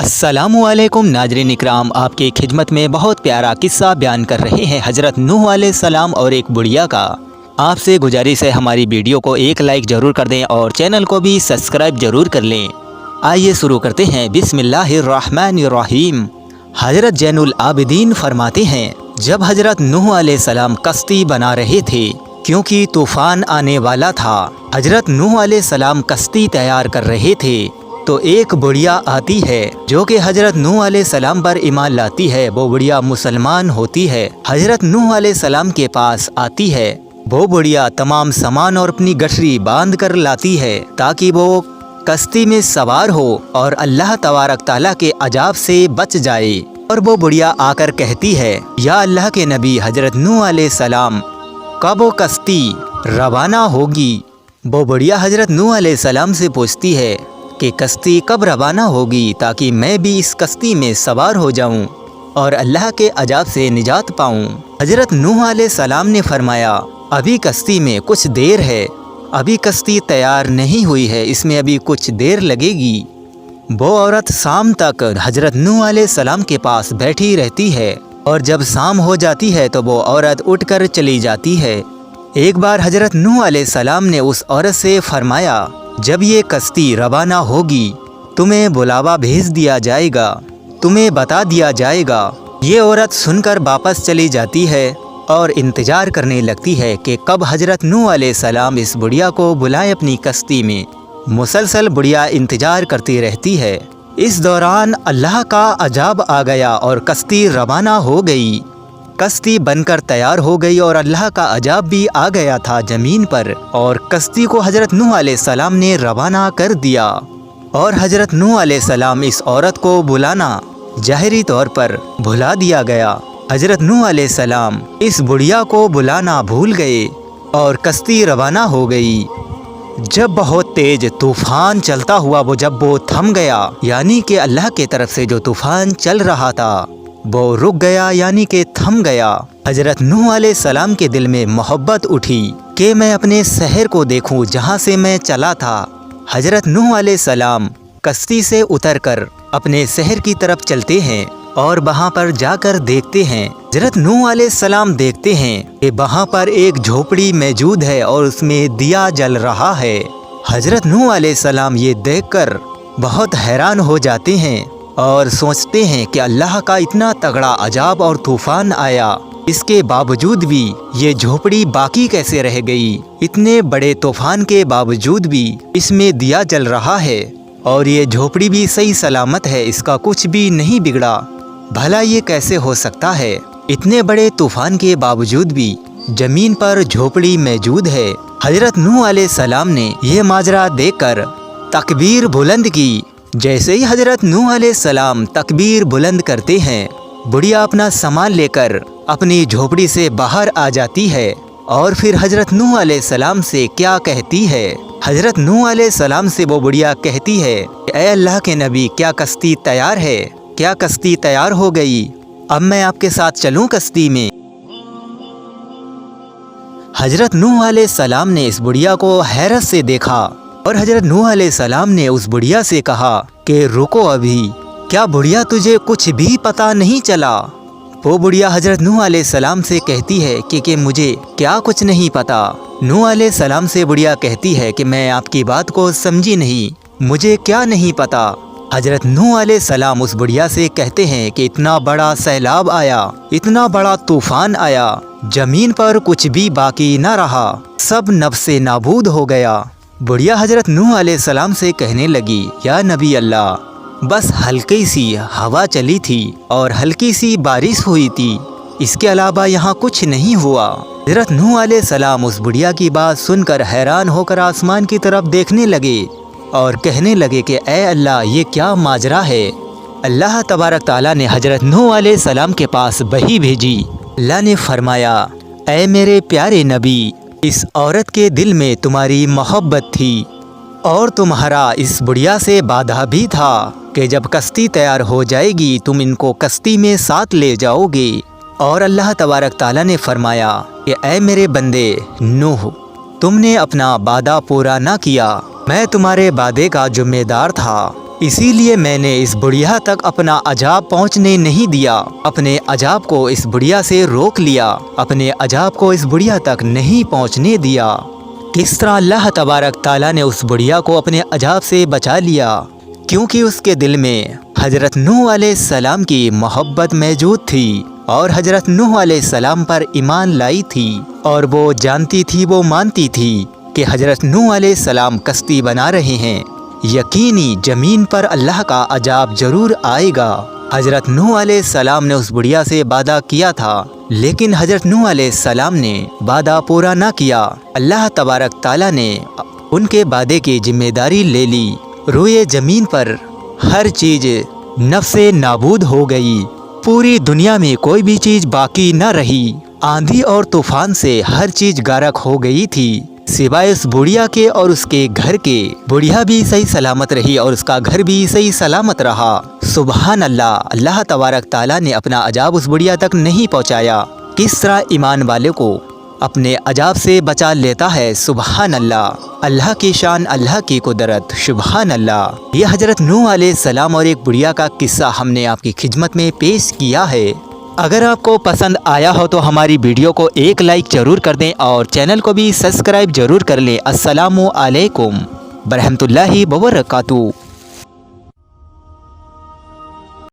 अस्सलाम वालेकुम नाज़रीन इकराम, आपकी खिदमत में बहुत प्यारा किस्सा बयान कर रहे हैं हज़रत नूह अलैहिस्सलाम और एक बुढ़िया का। आपसे गुजारिश है हमारी वीडियो को एक लाइक ज़रूर कर दें और चैनल को भी सब्सक्राइब ज़रूर कर लें। आइए शुरू करते हैं। बिस्मिल्लाहिर्रहमानिर्रहीम। हज़रत ज़ैनुल आबिदीन फरमाते हैं, जब हज़रत नूह अलैहिस्सलाम कश्ती बना रहे थे क्योंकि तूफ़ान आने वाला था, हज़रत नूह अलैहिस्सलाम कश्ती तैयार कर रहे थे तो एक बुढ़िया आती है जो कि हज़रत नूह अलैहिस्सलाम पर ईमान लाती है। वो बुढ़िया मुसलमान होती है, हज़रत नूह अलैहिस्सलाम के पास आती है। वो बुढ़िया तमाम सामान और अपनी गठरी बांध कर लाती है ताकि वो कश्ती में सवार हो और अल्लाह तबारक ताला के अजाब से बच जाए। और वो बुढ़िया आकर कहती है, या अल्लाह के नबी हज़रत नूह अलैहिस्सलाम, कब वो कश्ती रवाना होगी? वो बुढ़िया हज़रत नूह अलैहिस्सलाम से पूछती है कि कश्ती कब रवाना होगी ताकि मैं भी इस कश्ती में सवार हो जाऊं और अल्लाह के अजाब से निजात पाऊं। हज़रत नूह अलैहिस्सलाम ने फरमाया, अभी कश्ती में कुछ देर है, अभी कश्ती तैयार नहीं हुई है, इसमें अभी कुछ देर लगेगी। वो औरत शाम तक हज़रत नूह अलैहिस्सलाम के पास बैठी रहती है और जब शाम हो जाती है तो वो औरत उठकर चली जाती है। एक बार हज़रत नूह अलैहिस्सलाम ने उस औरत से फरमाया, जब ये कश्ती रवाना होगी तुम्हें बुलावा भेज दिया जाएगा, तुम्हें बता दिया जाएगा। ये औरत सुनकर वापस चली जाती है और इंतज़ार करने लगती है कि कब हज़रत नूह अलैहिस्सलाम इस बुढ़िया को बुलाएं अपनी कश्ती में। मुसलसल बुढ़िया इंतज़ार करती रहती है। इस दौरान अल्लाह का अजाब आ गया और कश्ती रवाना हो गई। कश्ती बनकर तैयार हो गई और अल्लाह का अजाब भी आ गया था ज़मीन पर और कश्ती को हज़रत नूह अलैहिस्सलाम ने रवाना कर दिया। और हज़रत नूह अलैहिस्सलाम इस औरत को बुलाना ज़ाहिरी तौर पर भुला दिया गया। हज़रत नूह अलैहिस्सलाम इस बुढ़िया को बुलाना भूल गए और कश्ती रवाना हो गई। जब बहुत तेज तूफ़ान चलता हुआ जब वो थम गया, यानी कि अल्लाह के तरफ से जो तूफ़ान चल रहा था वो रुक गया, यानी कि थम गया। हज़रत नूह अलैहिस्सलाम के दिल में मोहब्बत उठी कि मैं अपने शहर को देखूं जहां से मैं चला था। हज़रत नूह अलैहिस्सलाम कश्ती से उतरकर अपने शहर की तरफ चलते हैं और वहां पर जाकर देखते हैं। हज़रत नूह अलैहिस्सलाम देखते हैं कि वहां पर एक झोपड़ी मौजूद है और उसमें दिया जल रहा है। हज़रत नूह अलैहिस्सलाम ये देखकर बहुत हैरान हो जाते हैं और सोचते हैं कि अल्लाह का इतना तगड़ा अजाब और तूफ़ान आया, इसके बावजूद भी ये झोपड़ी बाकी कैसे रह गई? इतने बड़े तूफ़ान के बावजूद भी इसमें दिया जल रहा है और ये झोपड़ी भी सही सलामत है, इसका कुछ भी नहीं बिगड़ा। भला ये कैसे हो सकता है? इतने बड़े तूफ़ान के बावजूद भी ज़मीन पर झोपड़ी मौजूद है। हज़रत नूह अलैहिस्सलाम ने यह माजरा देखकर तकबीर बुलंद की। जैसे ही हज़रत नूह अलैहिस्सलाम तकबीर बुलंद करते हैं, बुढ़िया अपना सामान लेकर अपनी झोपड़ी से बाहर आ जाती है और फिर हज़रत नूह अलैहिस्सलाम से क्या कहती है? हज़रत नूह अलैहिस्सलाम से वो बुढ़िया कहती है, ऐ अल्लाह के नबी, क्या कश्ती तैयार है? क्या कश्ती तैयार हो गई? अब मैं आपके साथ चलूँ कश्ती में? हज़रत नूह अलैहिस्सलाम ने इस बुढ़िया को हैरत से देखा और हज़रत नूह अलैहिस्सलाम ने उस बुढ़िया से कहा कि रुको अभी, क्या बुढ़िया तुझे कुछ भी पता नहीं चला? वो बुढ़िया हज़रत नूह अलैहिस्सलाम से कहती है कि मुझे क्या कुछ नहीं पता। नूह अलैहिस्सलाम से बुढ़िया कहती है कि मैं आपकी बात को समझी नहीं, मुझे क्या नहीं पता। हज़रत नूह अलैहिस्सलाम उस बुढ़िया से कहते हैं कि इतना बड़ा सैलाब आया, इतना बड़ा तूफ़ान आया, ज़मीन पर कुछ भी बाकी न रहा, सब नफ्से नाबूद हो गया। बुढ़िया हज़रत नूह अलैहिस्सलाम से कहने लगी, या नबी अल्लाह, बस हल्की सी हवा चली थी और हल्की सी बारिश हुई थी, इसके अलावा यहाँ कुछ नहीं हुआ। हज़रत नूह अलैहिस्सलाम उस बुढ़िया की बात सुनकर हैरान होकर आसमान की तरफ देखने लगे और कहने लगे कि ऐ अल्लाह, ये क्या माजरा है? अल्लाह तबारक ताला ने हज़रत नूह अलैहिस्सलाम के पास वही भेजी। अल्लाह ने फरमाया, ऐ मेरे प्यारे नबी, इस औरत के दिल में तुम्हारी मोहब्बत थी और तुम्हारा इस बुढ़िया से वादा भी था कि जब कश्ती तैयार हो जाएगी तुम इनको कश्ती में साथ ले जाओगे। और अल्लाह तबारक ताला ने फरमाया कि ऐ मेरे बंदे नूह, तुमने अपना वादा पूरा ना किया, मैं तुम्हारे वादे का जिम्मेदार था اسی لیے میں نے اس بڑھیا تک اپنا عذاب پہنچنے نہیں دیا، اپنے عذاب کو اس بڑھیا سے روک لیا، اپنے عذاب کو اس بڑھیا تک نہیں پہنچنے دیا۔ کس طرح اللہ تبارک تعالیٰ نے اس بڑھیا کو اپنے عذاب سے بچا لیا؟ کیونکہ اس کے دل میں حضرت نوح علیہ السلام کی محبت موجود تھی اور حضرت نوح علیہ السلام پر ایمان لائی تھی، اور وہ جانتی تھی، وہ مانتی تھی کہ حضرت نوح علیہ السلام کشتی بنا رہے ہیں، یقینی زمین پر اللہ کا عذاب ضرور آئے گا۔ حضرت نوح علیہ السلام نے اس بڑھیا سے وعدہ کیا تھا، لیکن حضرت نوح علیہ السلام نے وعدہ پورا نہ کیا۔ اللہ تبارک تعالیٰ نے ان کے وعدے کی ذمہ داری لے لی۔ روئے زمین پر ہر چیز نفس نابود ہو گئی، پوری دنیا میں کوئی بھی چیز باقی نہ رہی۔ آندھی اور طوفان سے ہر چیز غرق ہو گئی تھی سوائے اس بڑھیا کے اور اس کے گھر کے۔ بڑھیا بھی صحیح سلامت رہی اور اس کا گھر بھی صحیح سلامت رہا۔ سبحان اللہ، اللہ تبارک تعالیٰ نے اپنا عذاب اس بڑھیا تک نہیں پہنچایا۔ کس طرح ایمان والے کو اپنے عذاب سے بچا لیتا ہے۔ سبحان اللہ، اللہ کی شان، اللہ کی قدرت، سبحان اللہ۔ یہ حضرت نوح علیہ السلام اور ایک بڑھیا کا قصہ ہم نے آپ کی خدمت میں پیش کیا ہے۔ اگر آپ کو پسند آیا ہو تو ہماری ویڈیو کو ایک لائک ضرور کر دیں اور چینل کو بھی سبسکرائب ضرور کر لیں۔ السلام علیکم ورحمۃ اللہ وبرکاتہ۔